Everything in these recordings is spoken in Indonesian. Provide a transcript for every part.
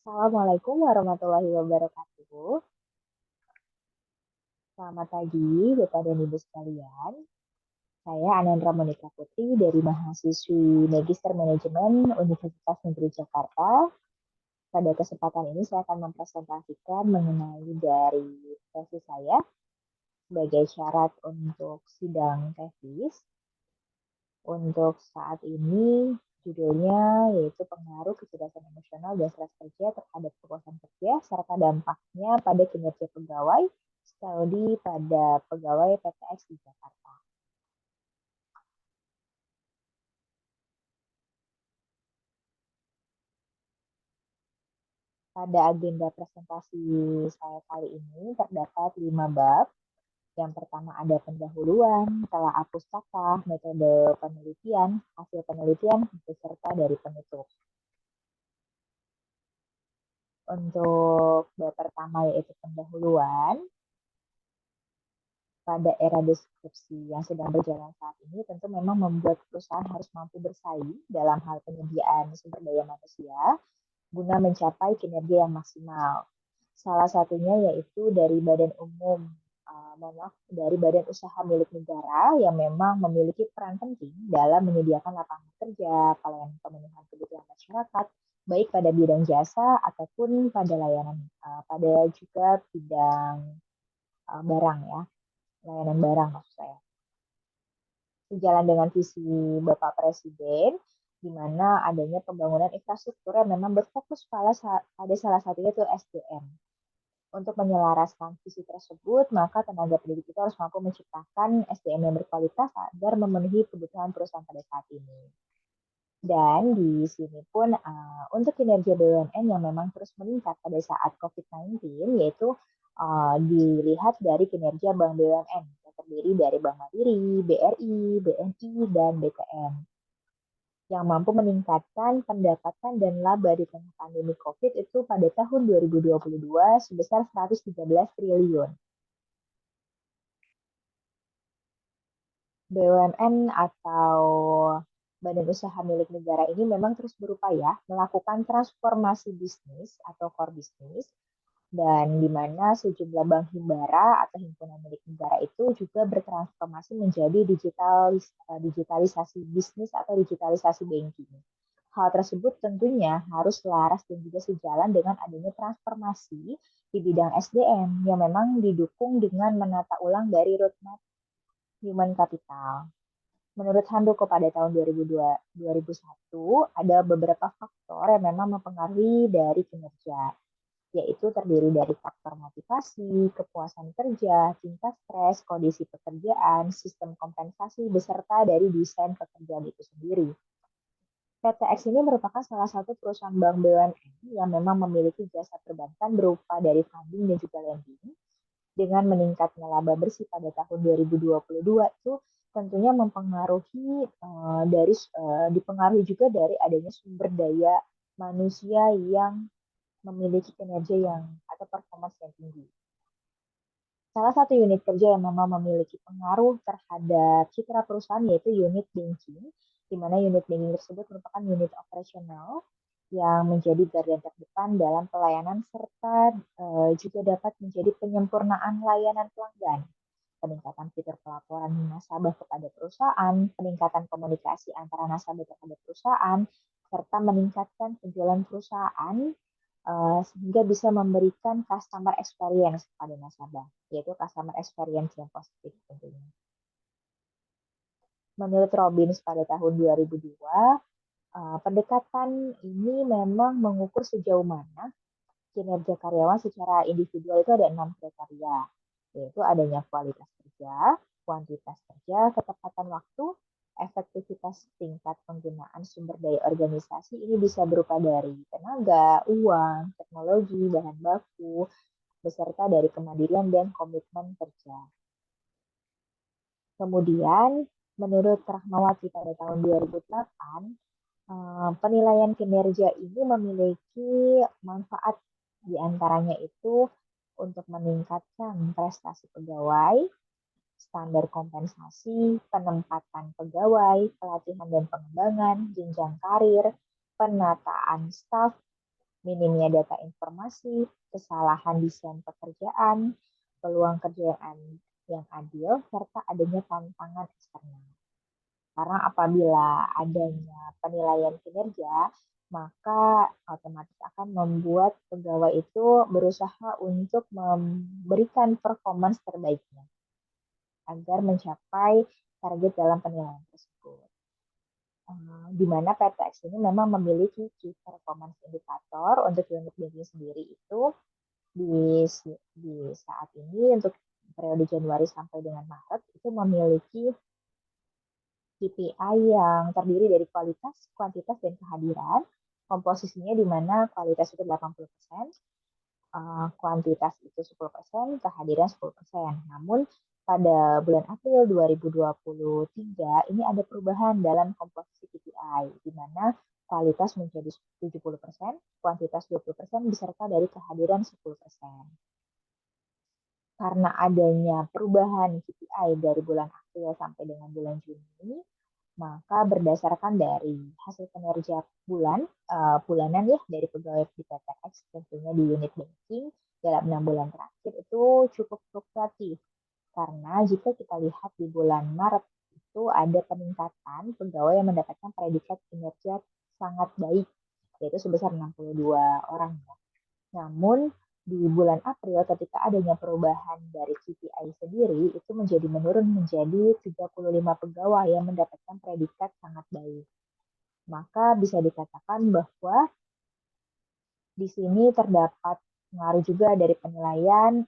Assalamualaikum warahmatullahi wabarakatuh. Selamat pagi, Bapak dan Ibu sekalian. Saya Anandra Monika Putri dari mahasiswi Magister Manajemen Universitas Negeri Jakarta. Pada kesempatan ini saya akan mempresentasikan mengenai dari tesis saya sebagai syarat untuk sidang tesis. Untuk saat ini judulnya yaitu pengaruh kecerdasan emosional dan stres kerja terhadap kepuasan kerja serta dampaknya pada kinerja pegawai studi pada pegawai PTX di Jakarta. Pada agenda presentasi saya kali ini terdapat 5 bab. Yang pertama ada pendahuluan, telaah pustaka, metode penelitian, hasil penelitian, beserta dari penutup. Untuk bab pertama yaitu pendahuluan, pada era deskripsi yang sedang berjalan saat ini tentu memang membuat perusahaan harus mampu bersaing dalam hal penyediaan sumber daya manusia guna mencapai kinerja yang maksimal. Salah satunya yaitu dari badan umum, dari badan usaha milik negara yang memang memiliki peran penting dalam menyediakan lapangan kerja, pelayanan pemenuhan kebutuhan masyarakat, baik pada bidang jasa ataupun pada layanan, pada juga bidang barang ya, layanan barang maksud saya. Sejalan dengan visi Bapak Presiden, di mana adanya pembangunan infrastruktur yang memang berfokus pada salah satunya itu SDM. Untuk menyelaraskan visi tersebut, maka tenaga pendidik itu harus mampu menciptakan SDM yang berkualitas agar memenuhi kebutuhan perusahaan pada saat ini. Dan di sini pun untuk kinerja BUMN yang memang terus meningkat pada saat COVID-19, yaitu dilihat dari kinerja Bank BUMN, yang terdiri dari Bank Mandiri, BRI, BNI, dan BTN, yang mampu meningkatkan pendapatan dan laba di tengah pandemi COVID itu pada tahun 2022 sebesar 113 triliun. BUMN atau badan usaha milik negara ini memang terus berupaya melakukan transformasi bisnis atau core bisnis, dan di mana sejumlah bank himbara atau himpunan milik negara itu juga bertransformasi menjadi digitalisasi bisnis atau digitalisasi banking. Hal tersebut tentunya harus selaras dan juga sejalan dengan adanya transformasi di bidang SDM yang memang didukung dengan menata ulang dari roadmap human capital. Menurut Handoko pada tahun 2001, ada beberapa faktor yang memang mempengaruhi dari kinerja, yaitu terdiri dari faktor motivasi, kepuasan kerja, tingkat stres, kondisi pekerjaan, sistem kompensasi, beserta dari desain pekerjaan itu sendiri. PTX ini merupakan salah satu perusahaan bank BUMN yang memang memiliki jasa perbankan berupa dari funding dan juga lending. Dengan meningkatnya laba bersih pada tahun 2022 itu tentunya dipengaruhi juga dari adanya sumber daya manusia yang memiliki kinerja yang atau performance yang tinggi. Salah satu unit kerja yang memang memiliki pengaruh terhadap citra perusahaan yaitu unit banking, di mana unit banking tersebut merupakan unit operasional yang menjadi garda terdepan dalam pelayanan serta juga dapat menjadi penyempurnaan layanan pelanggan, peningkatan fitur pelaporan nasabah kepada perusahaan, peningkatan komunikasi antara nasabah terhadap perusahaan, serta meningkatkan penjualan perusahaan sehingga bisa memberikan customer experience kepada nasabah, yaitu customer experience yang positif tentunya. Menurut Robbins pada tahun 2002, pendekatan ini memang mengukur sejauh mana kinerja karyawan secara individual itu ada 6 kriteria, yaitu adanya kualitas kerja, kuantitas kerja, ketepatan waktu, efektivitas tingkat penggunaan sumber daya organisasi. Ini bisa berupa dari tenaga, uang, teknologi, bahan baku, beserta dari kemandirian dan komitmen kerja. Kemudian, menurut Rahmawati pada tahun 2008, penilaian kinerja ini memiliki manfaat, diantaranya itu untuk meningkatkan prestasi pegawai, standar kompensasi, penempatan pegawai, pelatihan dan pengembangan, jenjang karir, penataan staf, minimnya data informasi, kesalahan desain pekerjaan, peluang kerja yang adil, serta adanya tantangan eksternal. Karena apabila adanya penilaian kinerja, maka otomatis akan membuat pegawai itu berusaha untuk memberikan performance terbaiknya agar mencapai target dalam penilaian tersebut. Di mana PTX ini memang memiliki key performance indicator untuk unit banking sendiri itu di saat ini untuk periode Januari sampai dengan Maret itu memiliki KPI yang terdiri dari kualitas, kuantitas, dan kehadiran. Komposisinya di mana kualitas itu 80%, kuantitas itu 10%, kehadiran 10%. Namun pada bulan April 2023 ini ada perubahan dalam komposisi KPI, di mana kualitas menjadi 70%, kuantitas 20%, beserta dari kehadiran 10%. Karena adanya perubahan KPI dari bulan April sampai dengan bulan Juni, maka berdasarkan dari hasil kinerja bulanan ya dari pegawai di PTX tentunya di unit banking dalam 6 bulan terakhir itu cukup fluktuatif. Karena jika kita lihat di bulan Maret itu ada peningkatan pegawai yang mendapatkan predikat kinerja sangat baik, yaitu sebesar 62 orang. Namun di bulan April ketika adanya perubahan dari KPI sendiri itu menjadi menurun menjadi 35 pegawai yang mendapatkan predikat sangat baik. Maka bisa dikatakan bahwa di sini terdapat pengaruh juga dari penilaian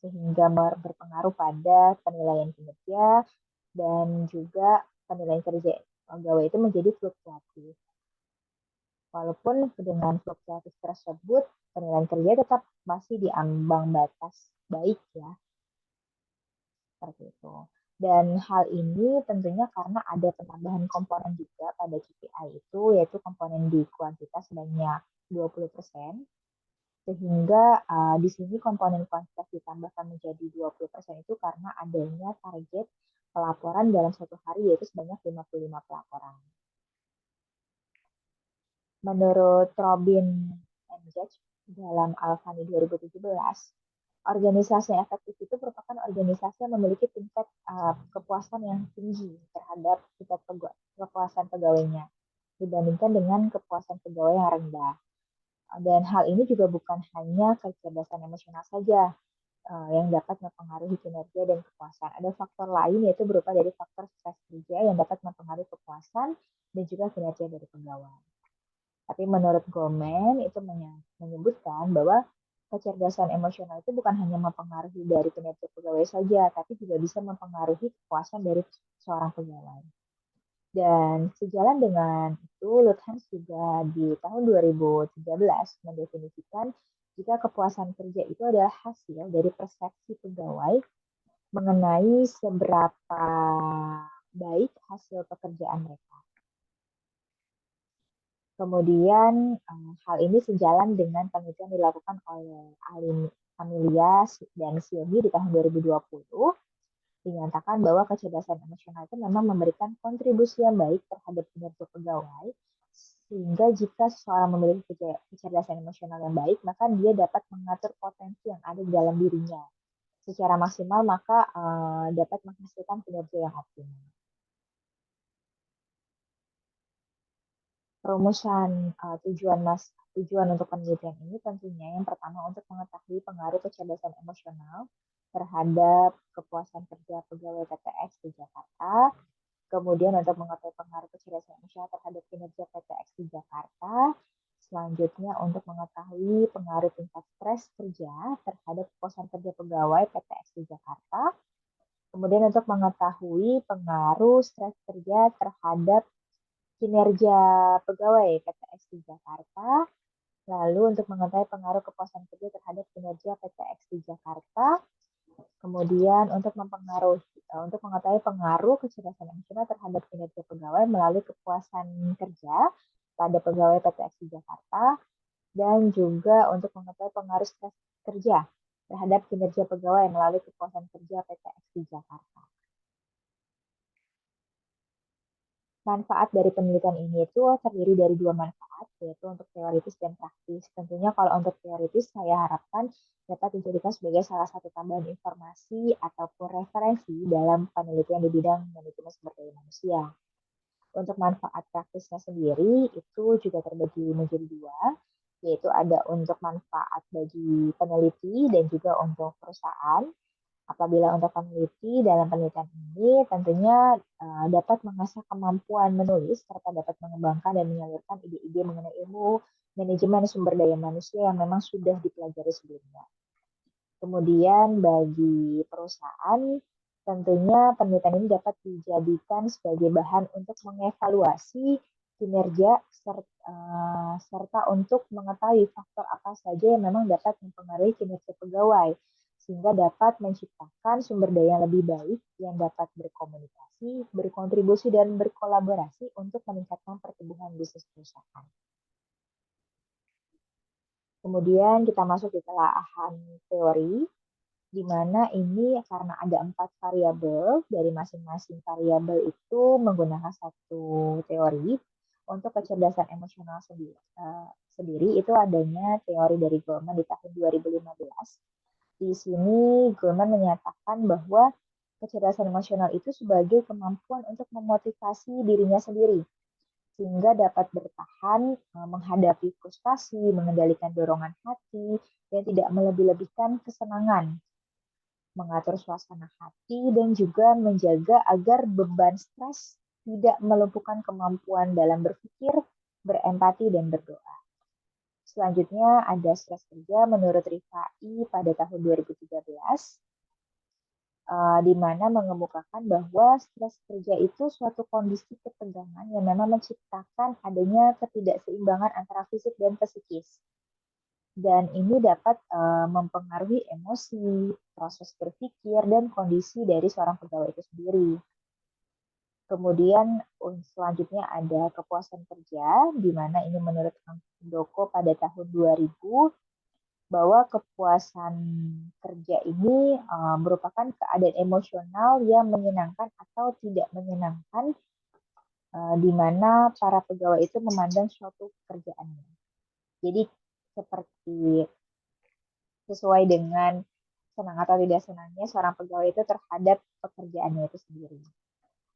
sehingga berpengaruh pada penilaian kinerja dan juga penilaian kerja pegawai itu menjadi fluktuatif. Walaupun dengan fluktuatif tersebut, penilaian kerja tetap masih di ambang batas baik ya. Seperti itu. Dan hal ini tentunya karena ada penambahan komponen juga pada KPI itu, yaitu komponen di kuantitas sebanyak 20%, sehingga di sini komponen kuantitas ditambahkan menjadi 20% itu karena adanya target pelaporan dalam satu hari, yaitu sebanyak 55 pelaporan. Menurut Robin and Judge dalam Alfani 2017, organisasi yang efektif itu merupakan organisasi yang memiliki tingkat kepuasan yang tinggi terhadap tingkat kepuasan pegawainya dibandingkan dengan kepuasan pegawai yang rendah. Dan hal ini juga bukan hanya kecerdasan emosional saja yang dapat mempengaruhi kinerja dan kepuasan. Ada faktor lain yaitu berupa dari faktor stres kerja yang dapat mempengaruhi kepuasan dan juga kinerja dari pegawai. Tapi menurut Goleman itu menyebutkan bahwa kecerdasan emosional itu bukan hanya mempengaruhi dari kinerja pegawai saja, tapi juga bisa mempengaruhi kepuasan dari seorang pegawai. Dan sejalan dengan itu, Luthans juga di tahun 2013 mendefinisikan jika kepuasan kerja itu adalah hasil dari persepsi pegawai mengenai seberapa baik hasil pekerjaan mereka. Kemudian hal ini sejalan dengan penelitian dilakukan oleh Amelia dan Silvi di tahun 2020, dinyatakan bahwa kecerdasan emosional itu memang memberikan kontribusi yang baik terhadap kinerja pegawai, sehingga jika seseorang memiliki kecerdasan emosional yang baik, maka dia dapat mengatur potensi yang ada di dalam dirinya secara maksimal, maka dapat menghasilkan kinerja yang optimal. Rumusan tujuan untuk penelitian ini tentunya yang pertama untuk mengetahui pengaruh kecerdasan emosional terhadap kepuasan kerja pegawai PTX di Jakarta, kemudian untuk mengetahui pengaruh kecerdasan emosional terhadap kinerja PTX di Jakarta, selanjutnya untuk mengetahui pengaruh tingkat stres kerja terhadap kepuasan kerja pegawai PTX di Jakarta, kemudian untuk mengetahui pengaruh stres kerja terhadap kinerja pegawai PTX di Jakarta, lalu untuk mengetahui pengaruh kepuasan kerja terhadap kinerja PTX di Jakarta, kemudian untuk mengetahui pengaruh kecerdasan emosional terhadap kinerja pegawai melalui kepuasan kerja pada pegawai PTX di Jakarta, dan juga untuk mengetahui pengaruh stres kerja terhadap kinerja pegawai melalui kepuasan kerja PTX di Jakarta. Manfaat dari penelitian ini itu terdiri dari dua manfaat, yaitu untuk teoritis dan praktis. Tentunya kalau untuk teoritis, saya harapkan dapat dijadikan sebagai salah satu tambahan informasi ataupun referensi dalam penelitian di bidang manajemen sumber daya manusia. Untuk manfaat praktisnya sendiri itu juga terbagi menjadi dua, yaitu ada untuk manfaat bagi peneliti dan juga untuk perusahaan. Apabila untuk peneliti dalam penelitian ini tentunya dapat mengasah kemampuan menulis serta dapat mengembangkan dan menyalurkan ide-ide mengenai ilmu manajemen sumber daya manusia yang memang sudah dipelajari sebelumnya. Kemudian bagi perusahaan tentunya penelitian ini dapat dijadikan sebagai bahan untuk mengevaluasi kinerja serta untuk mengetahui faktor apa saja yang memang dapat mempengaruhi kinerja pegawai sehingga dapat menciptakan sumber daya yang lebih baik yang dapat berkomunikasi, berkontribusi, dan berkolaborasi untuk meningkatkan pertumbuhan bisnis perusahaan. Kemudian kita masuk di telahan teori, di mana ini karena ada 4 variabel, dari masing-masing variabel itu menggunakan satu teori. Untuk kecerdasan emosional sendiri itu adanya teori dari Goleman di tahun 2015. Di sini Goleman menyatakan bahwa kecerdasan emosional itu sebagai kemampuan untuk memotivasi dirinya sendiri sehingga dapat bertahan menghadapi frustasi, mengendalikan dorongan hati, dan tidak melebih-lebihkan kesenangan, mengatur suasana hati, dan juga menjaga agar beban stres tidak melumpuhkan kemampuan dalam berpikir, berempati, dan berdoa. Selanjutnya ada stres kerja menurut Rifai pada tahun 2013, di mana mengemukakan bahwa stres kerja itu suatu kondisi ketegangan yang memang menciptakan adanya ketidakseimbangan antara fisik dan psikis. Dan ini dapat mempengaruhi emosi, proses berpikir, dan kondisi dari seorang pegawai itu sendiri. Kemudian selanjutnya ada kepuasan kerja, di mana ini menurut Handoko pada tahun 2000, bahwa kepuasan kerja ini merupakan keadaan emosional yang menyenangkan atau tidak menyenangkan, di mana para pegawai itu memandang suatu pekerjaannya. Jadi seperti sesuai dengan senang atau tidak senangnya seorang pegawai itu terhadap pekerjaannya itu sendiri.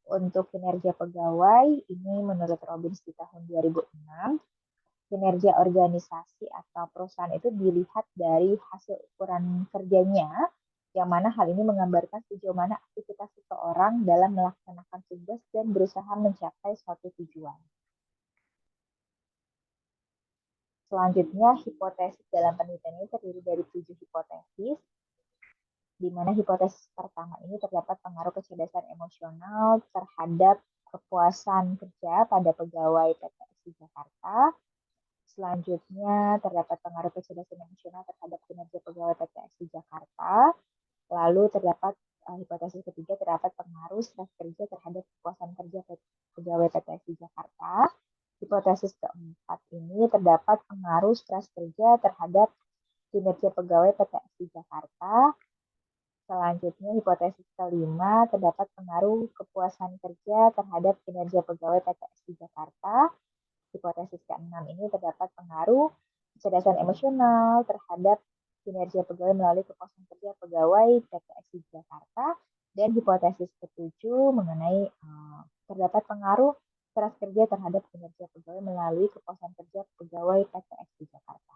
Untuk kinerja pegawai, ini menurut Robbins di tahun 2006, kinerja organisasi atau perusahaan itu dilihat dari hasil ukuran kerjanya, yang mana hal ini menggambarkan sejauh mana aktivitas seseorang dalam melaksanakan tugas dan berusaha mencapai suatu tujuan. Selanjutnya, hipotesis dalam penelitian ini terdiri dari 7 hipotesis, di mana hipotesis pertama ini terdapat pengaruh kecerdasan emosional terhadap kepuasan kerja pada pegawai PT SI Jakarta. Selanjutnya terdapat pengaruh kecerdasan emosional terhadap kinerja pegawai PT SI Jakarta. Lalu terdapat hipotesis ketiga terdapat pengaruh stres kerja terhadap kepuasan kerja pegawai PT SI Jakarta. Hipotesis keempat ini terdapat pengaruh stres kerja terhadap kinerja pegawai PT SI Jakarta. Selanjutnya, hipotesis kelima, terdapat pengaruh kepuasan kerja terhadap kinerja pegawai PT SI Jakarta. Hipotesis keenam ini terdapat pengaruh kecerdasan emosional terhadap kinerja pegawai melalui kepuasan kerja pegawai PT SI Jakarta. Dan hipotesis ketujuh mengenai terdapat pengaruh stres kerja terhadap kinerja pegawai melalui kepuasan kerja pegawai PT SI Jakarta.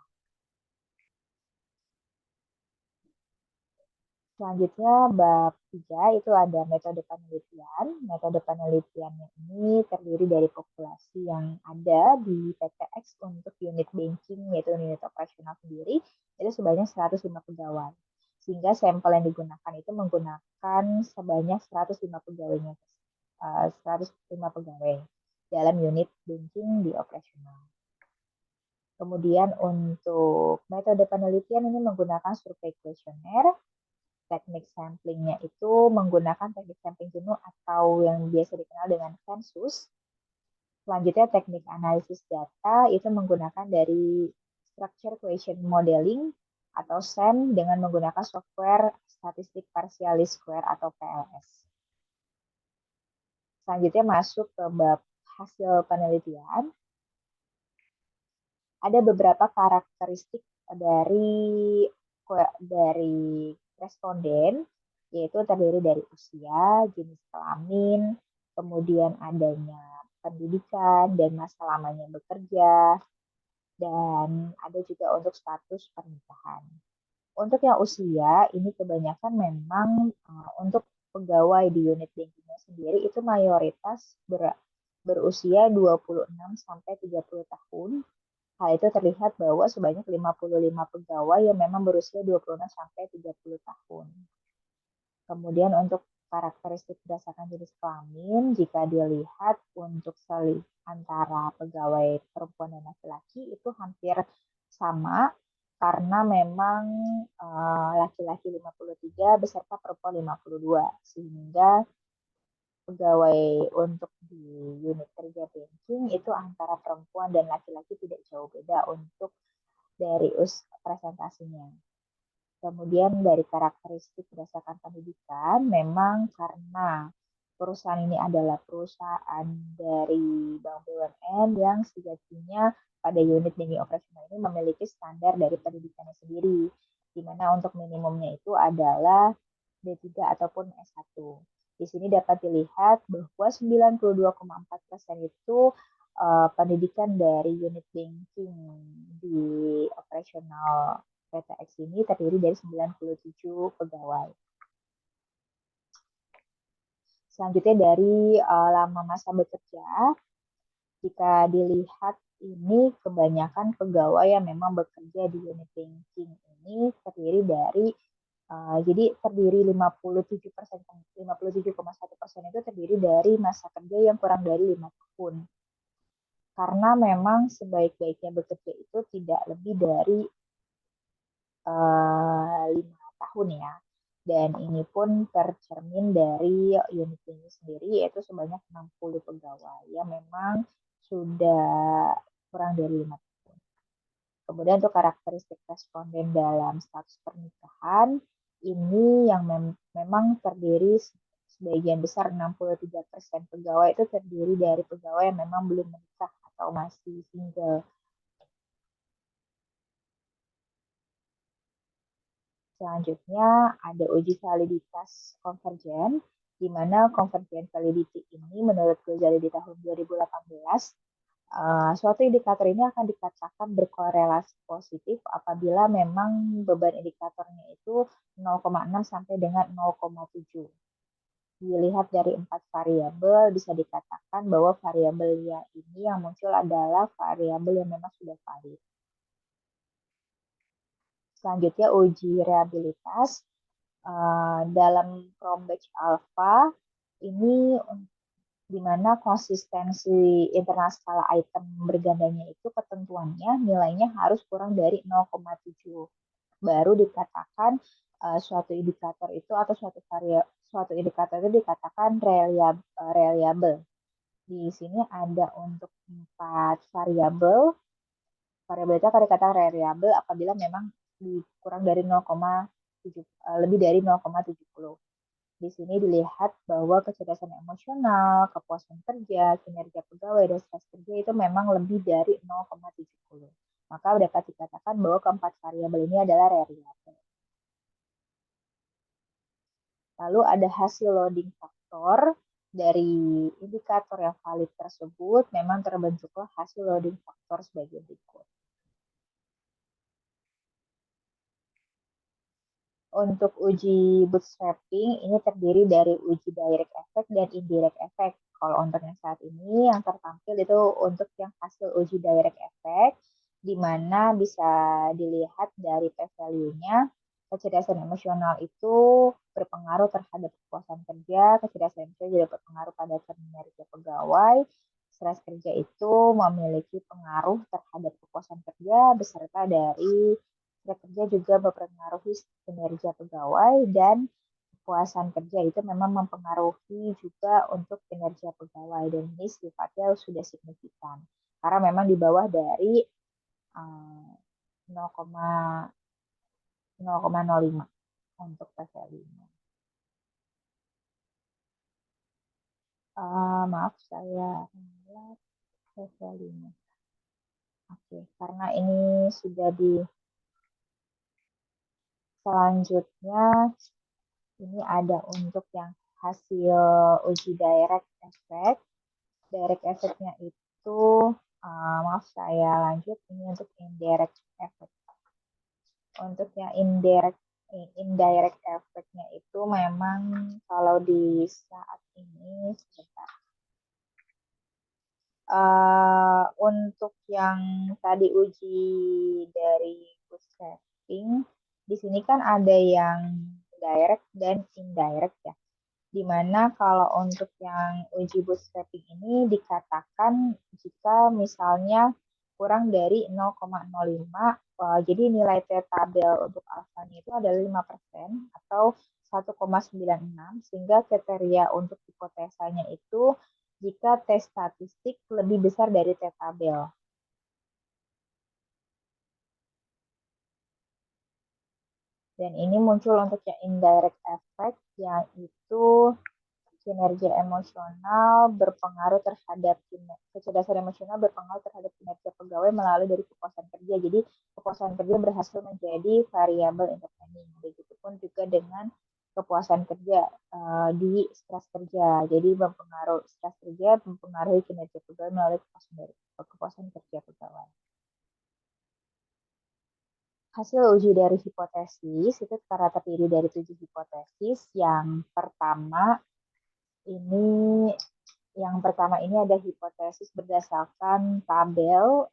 Selanjutnya, bab 3 itu ada metode penelitian. Metode penelitiannya ini terdiri dari populasi yang ada di PTX untuk unit banking, yaitu unit operasional sendiri, itu sebanyak 105 pegawai. Sehingga sampel yang digunakan itu menggunakan sebanyak 105 pegawainya, 105 pegawai dalam unit banking di operasional. Kemudian untuk metode penelitian ini menggunakan survei kuesioner. Teknik samplingnya itu menggunakan teknik sampling jenuh atau yang biasa dikenal dengan sensus. Selanjutnya teknik analisis data itu menggunakan dari structure question modeling atau SEM dengan menggunakan software statistik partially square atau PLS. Selanjutnya masuk ke bab hasil penelitian, ada beberapa karakteristik dari responden, yaitu terdiri dari usia, jenis kelamin, kemudian adanya pendidikan dan masa lamanya bekerja, dan ada juga untuk status pernikahan. Untuk yang usia, ini kebanyakan memang untuk pegawai di unit bankingnya sendiri itu mayoritas berusia 26 sampai 30 tahun. Hal itu terlihat bahwa sebanyak 55 pegawai yang memang berusia 26 sampai 30 tahun. Kemudian untuk karakteristik berdasarkan jenis kelamin, jika dilihat untuk antara pegawai perempuan dan laki-laki itu hampir sama, karena memang laki-laki 53 beserta perempuan 52, sehingga pegawai untuk di unit kerja banking itu antara perempuan dan laki-laki tidak jauh beda untuk dari presentasinya. Kemudian dari karakteristik berdasarkan pendidikan, memang karena perusahaan ini adalah perusahaan dari Bank BUMN yang sejatinya pada unit banking operasional ini memiliki standar dari pendidikannya sendiri, di mana untuk minimumnya itu adalah D3 ataupun S1. Di sini dapat dilihat bahwa 92,4% itu pendidikan dari unit banking di operasional PTX ini terdiri dari 97 pegawai. Selanjutnya dari lama masa bekerja, jika dilihat ini kebanyakan pegawai yang memang bekerja di unit banking ini terdiri dari jadi terdiri 57%, 57,1% itu terdiri dari masa kerja yang kurang dari 5 tahun. Karena memang sebaik-baiknya bekerja itu tidak lebih dari 5 tahun ya. Dan ini pun tercermin dari unit ini sendiri, yaitu sebanyak 60 pegawai yang memang sudah kurang dari 5 tahun. Kemudian untuk karakteristik responden dalam status pernikahan, ini yang memang terdiri sebagian besar 63% pegawai itu terdiri dari pegawai yang memang belum menikah atau masih single. Selanjutnya ada uji validitas konvergen, di mana konvergen validity ini menurut Ghazali di tahun 2018, suatu indikator ini akan dikatakan berkorelasi positif apabila memang beban indikatornya itu 0,6 sampai dengan 0,7. Dilihat dari 4 variabel, bisa dikatakan bahwa variabel ini yang muncul adalah variabel yang memang sudah valid. Selanjutnya uji reliabilitas dalam Cronbach Alpha ini di mana konsistensi internal skala item bergandanya itu ketentuannya nilainya harus kurang dari 0,7 baru dikatakan suatu indikator itu atau suatu indikator itu dikatakan reliable. Di sini ada untuk 4 variabel. Variabel itu akan dikatakan reliable apabila memang kurang dari 0,7 lebih dari 0,70. Di sini dilihat bahwa kecerdasan emosional, kepuasan kerja, kinerja pegawai, dan stres kerja itu memang lebih dari 0,70. Maka dapat dikatakan bahwa keempat variabel ini adalah reliable. Lalu ada hasil loading faktor dari indikator yang valid tersebut, memang terbentuklah hasil loading faktor sebagai berikut. Untuk uji bootstrapping ini terdiri dari uji direct effect dan indirect effect. Kalau untuk yang saat ini yang tertampil itu untuk yang hasil uji direct effect, di mana bisa dilihat dari p-value-nya, kecerdasan emosional itu berpengaruh terhadap kepuasan kerja, kecerdasan emosional juga berpengaruh pada kinerja pegawai, stres kerja itu memiliki pengaruh terhadap kepuasan kerja beserta dari kerja juga mempengaruhi kinerja pegawai dan kepuasan kerja itu memang mempengaruhi juga untuk kinerja pegawai dan ini sifatnya sudah signifikan karena memang di bawah dari 0,05 untuk PVL-nya. Maaf, saya lihat levelnya. Oke, karena ini sudah di selanjutnya, ini ada untuk yang hasil uji direct effect. Direct effect-nya itu, maaf saya lanjut, ini untuk indirect effect. Untuk yang indirect effect-nya itu memang kalau di saat ini, sebentar. Untuk yang tadi uji dari bootstrapping, di sini kan ada yang direct dan indirect ya. Dimana kalau untuk yang uji bootstrapping ini dikatakan jika misalnya kurang dari 0,05, jadi nilai T-tabel untuk alfanya itu adalah 5% atau 1,96, sehingga kriteria untuk hipotesanya itu jika T statistik lebih besar dari T-tabel. Dan ini muncul untuk yang indirect effect, yang itu kinerja emosional berpengaruh terhadap kecerdasan emosional berpengaruh terhadap kinerja pegawai melalui dari kepuasan kerja. Jadi kepuasan kerja berhasil menjadi variabel independen. Begitupun juga dengan kepuasan kerja di stres kerja. Jadi mempengaruhi stres kerja mempengaruhi kinerja pegawai melalui kepuasan kerja pegawai. Hasil uji dari hipotesis itu terdiri dari 7 hipotesis. Ini yang pertama ini ada hipotesis berdasarkan tabel.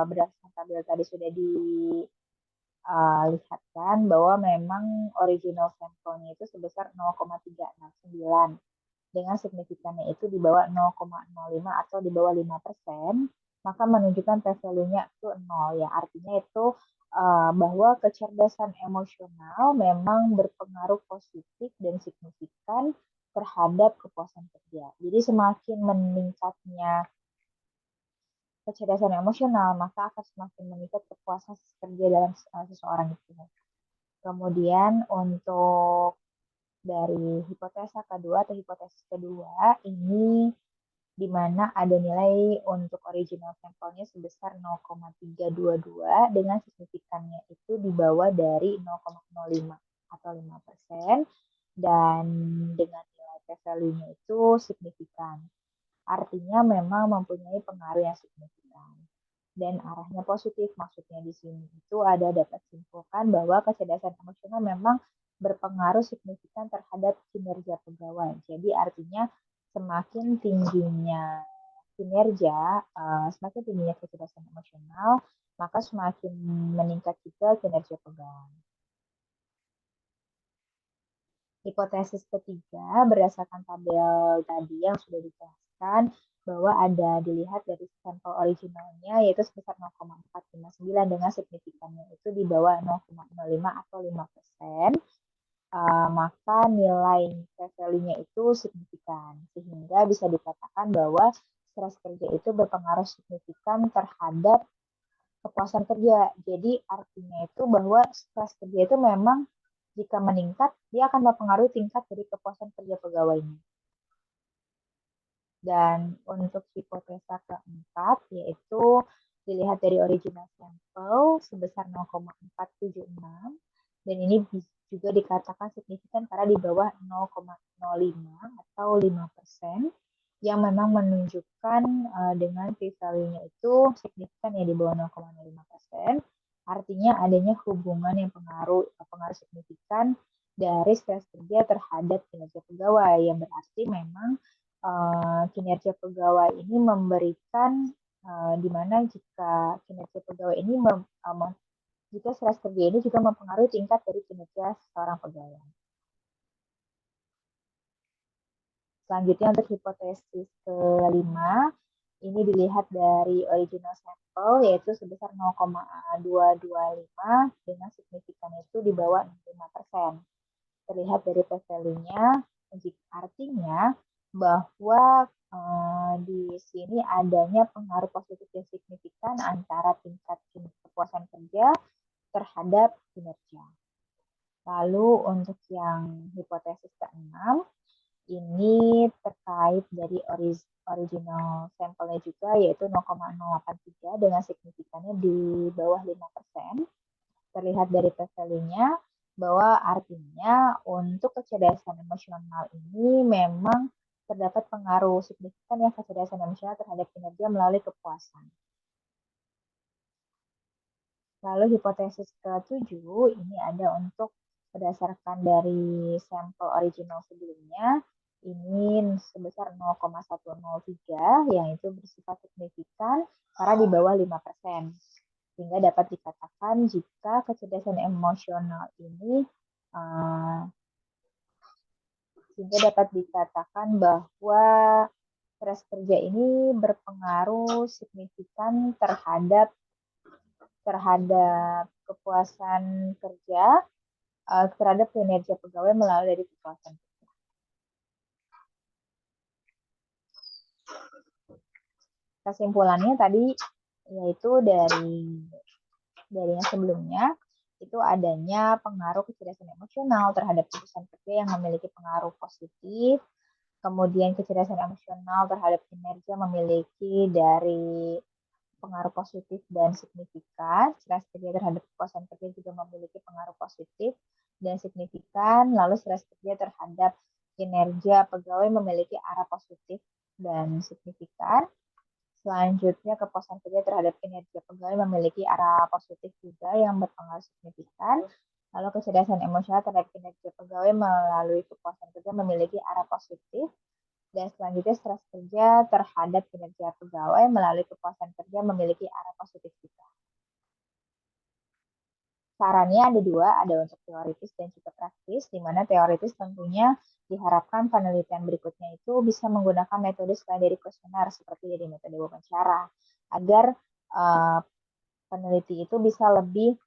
Berdasarkan tabel tadi sudah dilihatkan bahwa memang original sampelnya itu sebesar 0,369 dengan signifikannya itu di bawah 0,05 atau di bawah 5%, maka menunjukkan p-value-nya itu 0 ya. Artinya itu bahwa kecerdasan emosional memang berpengaruh positif dan signifikan terhadap kepuasan kerja. Jadi semakin meningkatnya kecerdasan emosional, maka akan semakin meningkat kepuasan kerja dalam seseorang itu. Kemudian untuk dari hipotesa kedua atau hipotesis kedua, ini di mana ada nilai untuk original sampelnya sebesar 0,322 dengan signifikannya itu di bawah dari 0,05 atau 5%, dan dengan nilai p-value-nya itu signifikan. Artinya memang mempunyai pengaruh yang signifikan dan arahnya positif. Maksudnya di sini itu ada dapat simpulkan bahwa kecerdasan emosional memang berpengaruh signifikan terhadap kinerja pegawai. Jadi artinya semakin tingginya kinerja, semakin tingginya kecerdasan emosional, maka semakin meningkat juga kinerja pegawai. Hipotesis ketiga, berdasarkan tabel tadi yang sudah dijelaskan, bahwa ada dilihat dari sampel originalnya yaitu sebesar 0,459 dengan signifikannya itu di bawah 0,05 atau 5%, maka nilai p-value-nya itu signifikan, sehingga bisa dikatakan bahwa stres kerja itu berpengaruh signifikan terhadap kepuasan kerja. Jadi artinya itu bahwa stres kerja itu memang jika meningkat, dia akan mempengaruhi tingkat dari kepuasan kerja pegawainya. Dan untuk hipotesa keempat, yaitu dilihat dari original sampel sebesar 0,476, dan ini juga dikatakan signifikan karena di bawah 0,05 atau 5%, yang memang menunjukkan dengan p-value-nya itu signifikan ya di bawah 0,05%, artinya adanya hubungan yang pengaruh signifikan dari stres kerja terhadap kinerja pegawai, yang berarti memang kinerja pegawai ini memberikan di mana jika kinerja pegawai ini jika stres kerja ini juga mempengaruhi tingkat dari kinerja seorang pegawai. Selanjutnya untuk hipotesis kelima, ini dilihat dari original sampel yaitu sebesar 0,225 dengan signifikan itu di bawah 5%. Terlihat dari p-value-nya, artinya bahwa di sini adanya pengaruh positif yang signifikan antara tingkat kepuasan kerja terhadap kinerja. Lalu untuk yang hipotesis keenam, ini terkait dari original sampelnya juga, yaitu 0,083 dengan signifikannya di bawah 5%. Terlihat dari p-value-nya bahwa artinya untuk kecerdasan emosional ini memang terdapat pengaruh signifikan ya kecerdasan emosional terhadap kinerja melalui kepuasan. Lalu hipotesis ke-7 ini ada untuk berdasarkan dari sampel original sebelumnya, ini sebesar 0,103 yang itu bersifat signifikan karena di bawah 5%. Sehingga dapat dikatakan jika kecerdasan emosional ini sehingga dapat dikatakan bahwa stres kerja ini berpengaruh signifikan terhadap kepuasan kerja, terhadap kinerja pegawai melalui dari kepuasan kerja. Kesimpulannya tadi yaitu dari yang sebelumnya itu adanya pengaruh kecerdasan emosional terhadap keputusan kerja yang memiliki pengaruh positif. Kemudian kecerdasan emosional terhadap kinerja memiliki dari pengaruh positif dan signifikan. Stres kerja terhadap kepuasan kerja juga memiliki pengaruh positif dan signifikan. Lalu stres kerja terhadap kinerja pegawai memiliki arah positif dan signifikan. Selanjutnya, kepuasan kerja terhadap kinerja pegawai memiliki arah positif juga yang berpengaruh signifikan. Lalu kecerdasan emosional terhadap kinerja pegawai melalui kepuasan kerja memiliki arah positif. Dan selanjutnya stres kerja terhadap kinerja pegawai melalui kepuasan kerja memiliki arah positif juga. Sarannya ada dua, ada untuk teoritis dan juga praktis, di mana teoritis tentunya diharapkan penelitian berikutnya itu bisa menggunakan metode selain dari kuesioner seperti dari metode wawancara, agar peneliti itu bisa lebih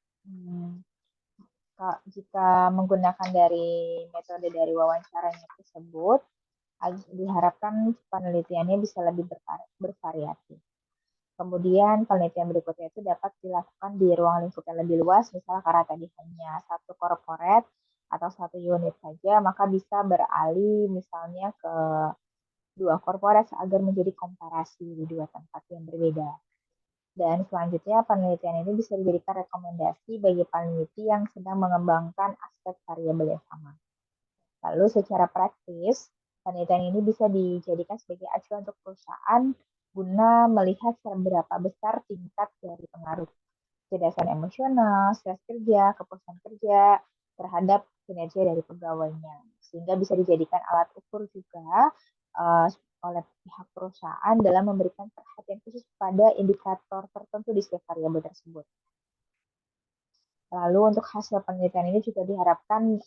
jika menggunakan dari metode dari wawancaranya tersebut, diharapkan penelitiannya bisa lebih bervariasi. Kemudian penelitian berikutnya itu dapat dilakukan di ruang lingkup yang lebih luas, misalnya karena tadi hanya satu korporat atau satu unit saja, maka bisa beralih misalnya ke dua korporat agar menjadi komparasi di dua tempat yang berbeda. Dan selanjutnya penelitian ini bisa dijadikan rekomendasi bagi peneliti yang sedang mengembangkan aspek variabel yang sama. Lalu secara praktis, penelitian ini bisa dijadikan sebagai acuan untuk perusahaan guna melihat seberapa besar tingkat dari pengaruh kecerdasan emosional, stres kerja, kepuasan kerja terhadap kinerja dari pegawainya. Sehingga bisa dijadikan alat ukur juga oleh pihak perusahaan dalam memberikan perhatian khusus pada indikator tertentu di setiap variabel tersebut. Lalu untuk hasil penelitian ini juga diharapkan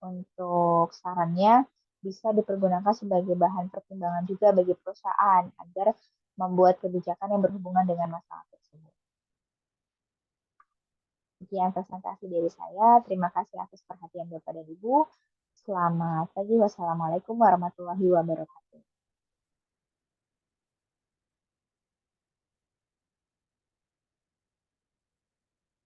untuk sarannya bisa dipergunakan sebagai bahan pertimbangan juga bagi perusahaan agar membuat kebijakan yang berhubungan dengan masalah tersebut. Sekian presentasi dari saya. Terima kasih atas perhatian Bapak dan Ibu. Selamat pagi. Wassalamualaikum warahmatullahi wabarakatuh.